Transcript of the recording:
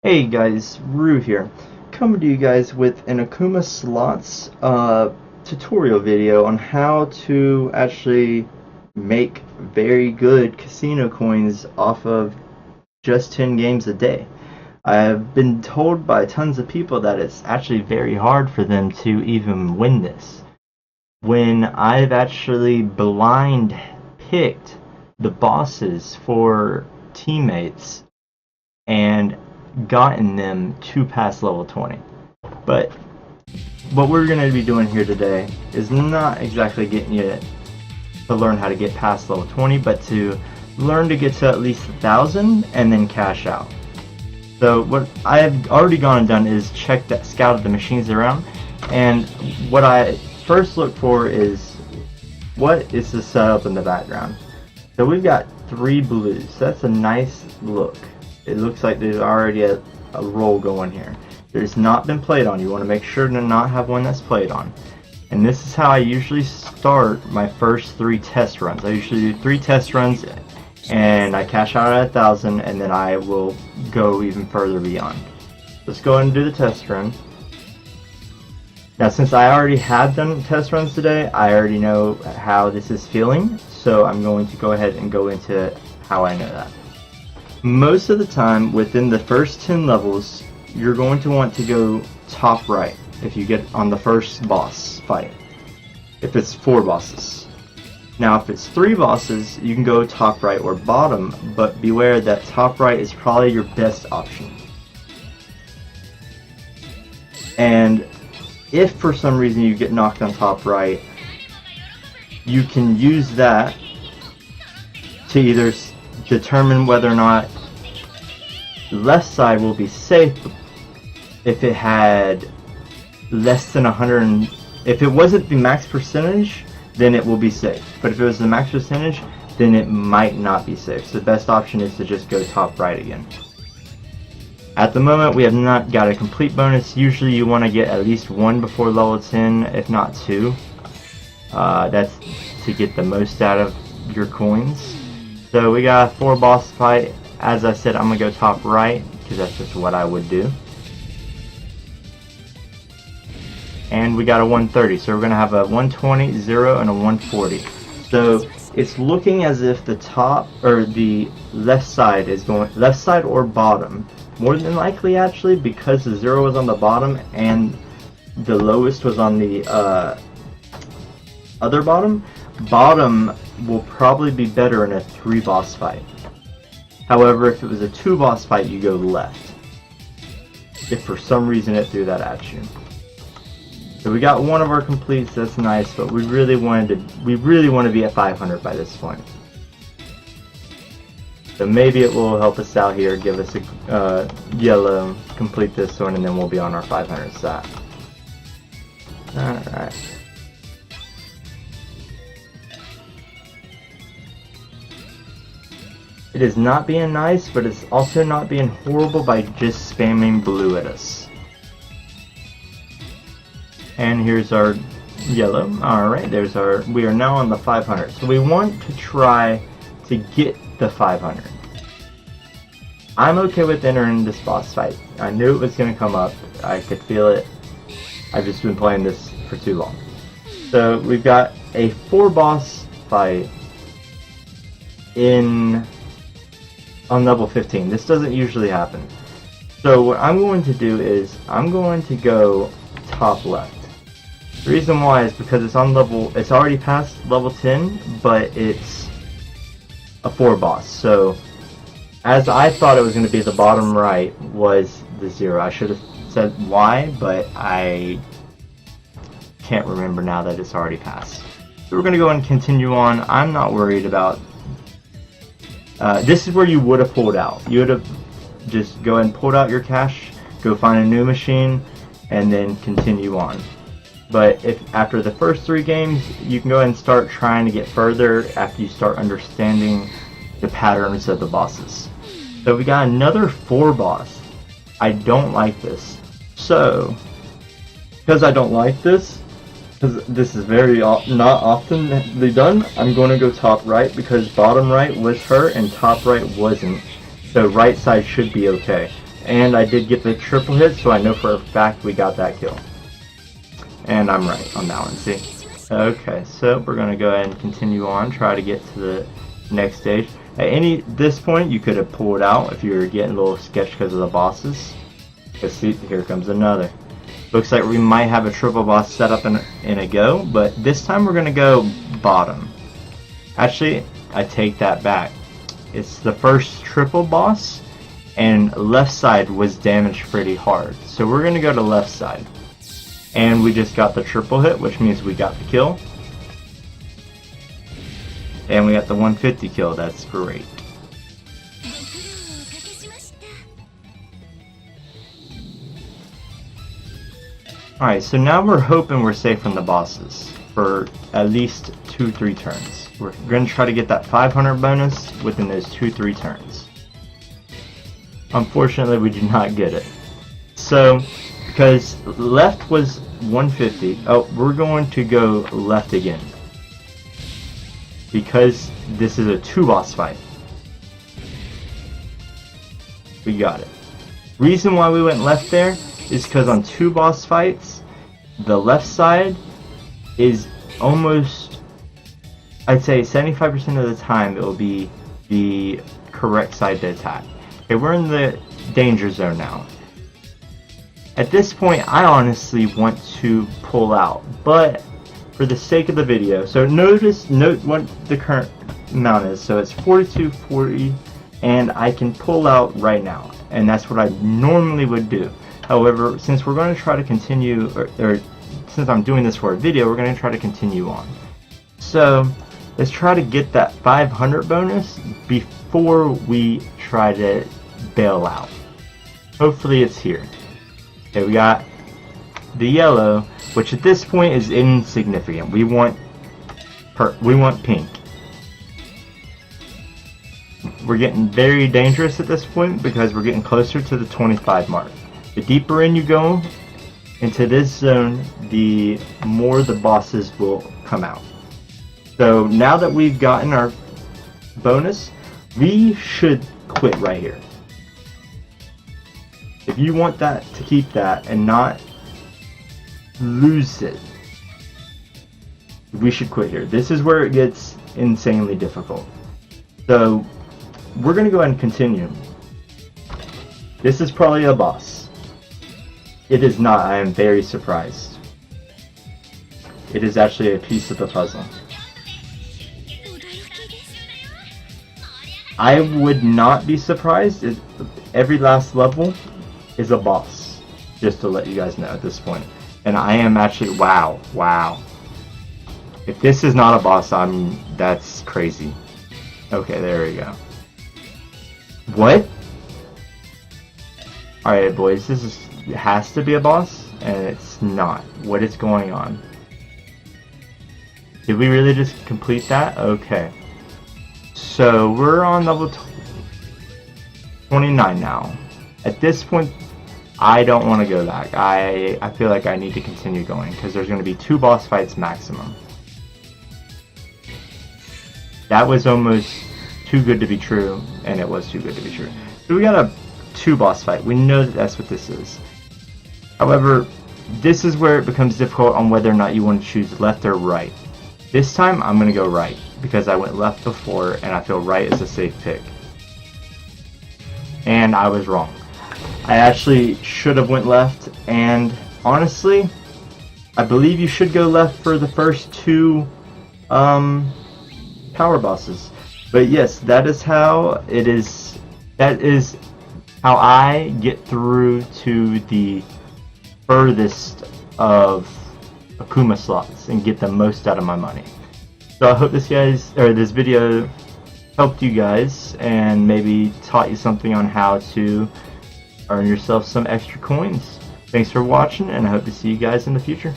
Hey guys, Rue here, coming to you guys with an Akuma slots tutorial video on how to actually make very good casino coins off of just 10 games a day. I've been told by tons of people that it's actually very hard for them to even win this. When I've actually blind picked the bosses for teammates and gotten them to pass level 20. But what we're going to be doing here today is not exactly getting you to learn how to get past level 20, but to learn to get to at least 1,000 and then cash out. So what I've already gone and done is scouted the machines around, and what I first look for is what is the setup in the background. So we've got 3 blues. That's a nice look. It looks like there's already a roll going here. There's not been played on. You want to make sure to not have one that's played on. And this is how I usually start my first 3 test runs. I usually do 3 test runs and I cash out at 1,000, and then I will go even further beyond. Let's go ahead and do the test run. Now, since I already have done test runs today, I already know how this is feeling, so I'm going to go ahead and go into how I know that. Most of the time, within the first 10 levels, you're going to want to go top right if you get on the first boss fight. If it's 4 bosses. Now, if it's 3 bosses, you can go top right or bottom, but beware that top right is probably your best option. And if for some reason you get knocked on top right, you can use that to either determine whether or not the left side will be safe if it had less than 100. If it wasn't the max percentage, then it will be safe. But if it was the max percentage, then it might not be safe. So the best option is to just go top right again. At the moment, we have not got a complete bonus. Usually you want to get at least 1 before level 10, if not 2. That's to get the most out of your coins. So we got a 4 boss fight. As I said, I'm going to go top right, because that's just what I would do. And we got a 130, so we're going to have a 120, 0, and a 140. So it's looking as if the top, or the left side is going, left side or bottom. More than likely, actually, because the 0 was on the bottom and the lowest was on the other bottom. Bottom will probably be better in a 3 boss fight. However, if it was a 2 boss fight, you go left. If for some reason it threw that at you. So we got one of our completes, that's nice, but we really want to be at 500 by this point. So maybe it will help us out here, give us a yellow, complete this one, and then we'll be on our 500 stat. Alright. It is not being nice, but it's also not being horrible by just spamming blue at us. And here's our yellow. Alright, there's our, we are now on the 500. So we want to try to get the 500. I'm okay with entering this boss fight. I knew it was going to come up. I could feel it. I've just been playing this for too long. So we've got a 4 boss fight on level 15. This doesn't usually happen. So what I'm going to do is I'm going to go top left. The reason why is because it's already past level 10, but it's a 4 boss. So as I thought it was going to be the bottom right was the 0. I should have said why, but I can't remember now that it's already passed. So we're going to go and continue on. I'm not worried about this is where you would have pulled out. You would have just go ahead and pulled out your cash, go find a new machine, and then continue on. But if after the first 3 games, you can go ahead and start trying to get further after you start understanding the patterns of the bosses. So we got another 4 boss. I don't like this. So, because I don't like this, because this is very not often done, I'm going to go top right because bottom right was her and top right wasn't. So right side should be okay. And I did get the triple hit, so I know for a fact we got that kill. And I'm right on that one, see? Okay, so we're going to go ahead and continue on, try to get to the next stage. At this point, you could have pulled out if you were getting a little sketched because of the bosses. Because see, here comes another. Looks like we might have a triple boss set up in a go, but this time we're going to go bottom. Actually, I take that back. It's the first triple boss, and left side was damaged pretty hard. So we're going to go to left side. And we just got the triple hit, which means we got the kill. And we got the 150 kill, that's great. Alright, so now we're hoping we're safe from the bosses for at least 2-3 turns. We're going to try to get that 500 bonus within those 2-3 turns. Unfortunately, we did not get it. So, because left was 150, we're going to go left again. Because this is a 2-boss fight. We got it. Reason why we went left there is because on 2 boss fights, the left side is almost, I'd say 75% of the time it will be the correct side to attack. Okay, we're in the danger zone now. At this point, I honestly want to pull out, but for the sake of the video, so note what the current amount is. So it's 4240, and I can pull out right now, and that's what I normally would do. However, since we're going to try to continue, or since I'm doing this for a video, we're going to try to continue on. So let's try to get that 500 bonus before we try to bail out. Hopefully it's here. Okay, we got the yellow, which at this point is insignificant. We want pink. We're getting very dangerous at this point because we're getting closer to the 25 mark. The deeper in you go into this zone, the more the bosses will come out. So now that we've gotten our bonus, we should quit right here. If you want that to keep that and not lose it, we should quit here. This is where it gets insanely difficult. So we're going to go ahead and continue. This is probably a boss. It is not. I am very surprised. It is actually a piece of the puzzle. I would not be surprised if every last level is a boss. Just to let you guys know at this point. And I am actually, wow. If this is not a boss, that's crazy. Okay, there we go. What? Alright boys, it has to be a boss, and it's not. What is going on? Did we really just complete that? Okay. So we're on level 29 now. At this point, I don't want to go back. I feel like I need to continue going, because there's going to be 2 boss fights maximum. That was almost too good to be true, and it was too good to be true. So we got a 2 boss fight. We know that that's what this is. However, this is where it becomes difficult on whether or not you want to choose left or right. This time, I'm going to go right, because I went left before, and I feel right is a safe pick. And I was wrong. I actually should have went left, and honestly, I believe you should go left for the first 2 power bosses. But yes, that is how it is. That is how I get through to the furthest of Arkuma slots and get the most out of my money. So I hope this video helped you guys and maybe taught you something on how to earn yourself some extra coins. Thanks for watching, and I hope to see you guys in the future.